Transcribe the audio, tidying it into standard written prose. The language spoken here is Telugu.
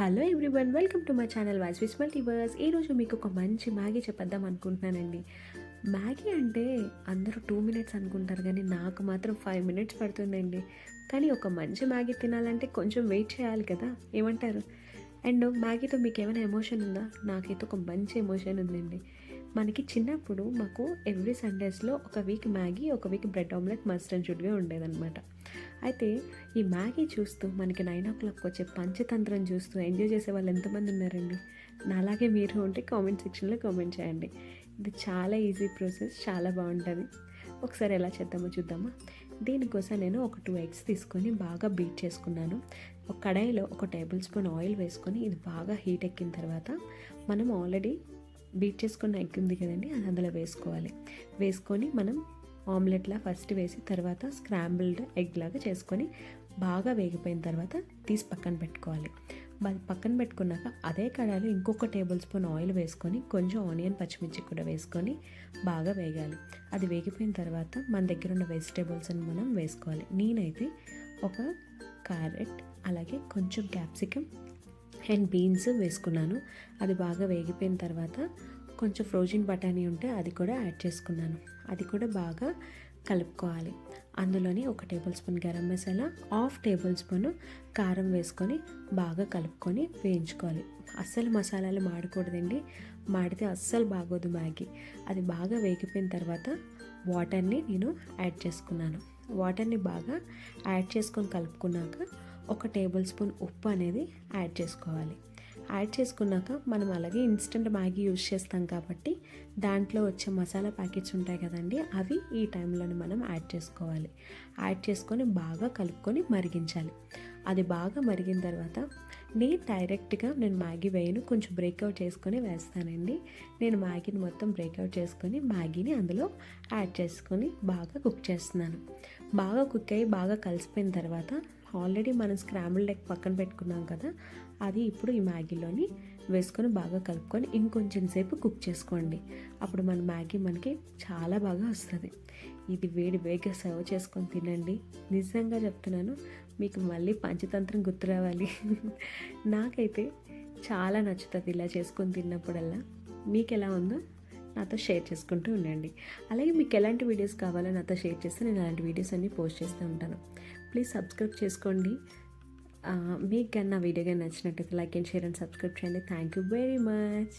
Hello everyone, welcome to my channel voice with multiverse. ఈరోజు మీకు ఒక మంచి మ్యాగీ చెప్పేద్దాం అనుకుంటున్నానండి. మ్యాగీ అంటే అందరూ 2 మినిట్స్ అనుకుంటారు, కానీ నాకు మాత్రం 5 మినిట్స్ పడుతుందండి. కానీ ఒక మంచి మ్యాగీ తినాలంటే కొంచెం వెయిట్ చేయాలి కదా, ఏమంటారు? అండ్ మ్యాగీతో మీకు ఏమైనా ఎమోషన్ ఉందా? నాకైతే ఒక మంచి ఎమోషన్ ఉందండి. మనకి చిన్నప్పుడు మాకు ఎవ్రీ సండేస్లో ఒక వీక్ మ్యాగీ, ఒక week bread omelette must and షుడ్గా ఉండేదన్నమాట. అయితే ఈ మ్యాగీ చూస్తూ మనకి 9 o'clock వచ్చే పంచతంత్రం చూస్తూ ఎంజాయ్ చేసే వాళ్ళు ఎంతమంది ఉన్నారండి? నాలాగే మీరు ఉంటే కామెంట్ సెక్షన్లో కామెంట్ చేయండి. ఇది చాలా ఈజీ ప్రాసెస్, చాలా బాగుంటుంది. ఒకసారి ఎలా చేద్దామో చూద్దామా? దీనికోసం నేను ఒక 2 eggs తీసుకొని బాగా బీట్ చేసుకున్నాను. ఒక కడాయిలో ఒక టేబుల్ స్పూన్ ఆయిల్ వేసుకొని ఇది బాగా హీట్ ఎక్కిన తర్వాత మనం ఆల్రెడీ బీట్ చేసుకున్న ఎగ్ ఉంది కదండి, అది అందులో వేసుకొని మనం ఆమ్లెట్లా ఫస్ట్ వేసి తర్వాత స్క్రాంబుల్డ్ ఎగ్ లాగా చేసుకొని బాగా వేగిపోయిన తర్వాత తీసి పక్కన పెట్టుకోవాలి. పక్కన పెట్టుకున్నాక అదే కడాయిలో ఇంకొక టేబుల్ స్పూన్ ఆయిల్ వేసుకొని కొంచెం ఆనియన్, పచ్చిమిర్చి కూడా వేసుకొని బాగా వేగాలి. అది వేగిపోయిన తర్వాత మన దగ్గర ఉన్న వెజిటేబుల్స్ అని మనం వేసుకోవాలి. నేనైతే ఒక క్యారెట్, అలాగే కొంచెం క్యాప్సికమ్ అండ్ బీన్స్ వేసుకున్నాను. అది బాగా వేగిపోయిన తర్వాత కొంచెం ఫ్రోజన్ బఠానీ ఉంటే అది కూడా యాడ్ చేసుకున్నాను. అది కూడా బాగా కలుపుకోవాలి. అందులోని ఒక table spoon garam masala, 1/2 table spoon కారం వేసుకొని బాగా కలుపుకొని వేయించుకోవాలి. అస్సలు మసాలాలు మాడకూడదండి, మాడితే అస్సలు బాగోదు మ్యాగీ. అది బాగా వేగిపోయిన తర్వాత వాటర్ని నేను యాడ్ చేసుకున్నాను. వాటర్ని బాగా యాడ్ చేసుకొని కలుపుకున్నాక ఒక టేబుల్ స్పూన్ ఉప్పు అనేది యాడ్ చేసుకోవాలి. యాడ్ చేసుకున్నాక మనం అలాగే ఇన్స్టెంట్ మ్యాగీ యూజ్ చేస్తాం కాబట్టి దాంట్లో వచ్చే మసాలా ప్యాకెట్స్ ఉంటాయి కదండి, అవి ఈ టైంలోనే మనం యాడ్ చేసుకోవాలి. యాడ్ చేసుకొని బాగా కలుపుకొని మరిగించాలి. అది బాగా మరిగిన తర్వాత నేను మ్యాగీ వేయను, కొంచెం బ్రేక్అవుట్ చేసుకొని వేస్తానండి. నేను మ్యాగీని మొత్తం బ్రేక్అవుట్ చేసుకొని మ్యాగీని అందులో యాడ్ చేసుకొని బాగా కుక్ చేస్తున్నాను. బాగా కుక్ అయ్యి బాగా కలిసిపోయిన తర్వాత ఆల్రెడీ మనం స్క్రాంబుల్డ్ ఎగ్ పక్కన పెట్టుకున్నాం కదా, అది ఇప్పుడు ఈ మ్యాగీలోని వేసుకొని బాగా కలుపుకొని ఇంకొంచెం సేపు కుక్ చేసుకోండి. అప్పుడు మన మ్యాగీ మనకి చాలా బాగా వస్తుంది. ఇది వేడిగా సర్వ్ చేసుకొని తినండి. నిజంగా చెప్తున్నాను, మీకు మళ్ళీ పంచతంత్రం గుర్తు రావాలి. నాకైతే చాలా నచ్చుతుంది ఇలా చేసుకొని తిన్నప్పుడల్లా. మీకు ఎలా ఉందో నాతో షేర్ చేసుకుంటూ ఉండండి. అలాగే మీకు ఎలాంటి వీడియోస్ కావాలో నాతో షేర్ చేస్తే నేను అలాంటి వీడియోస్ అన్నీ పోస్ట్ చేస్తూ ఉంటాను. ప్లీజ్ సబ్స్క్రైబ్ చేసుకోండి. మీకు కానీ నా వీడియో కానీ నచ్చినట్టయితే like and share and subscribe చేయండి. Thank you very much.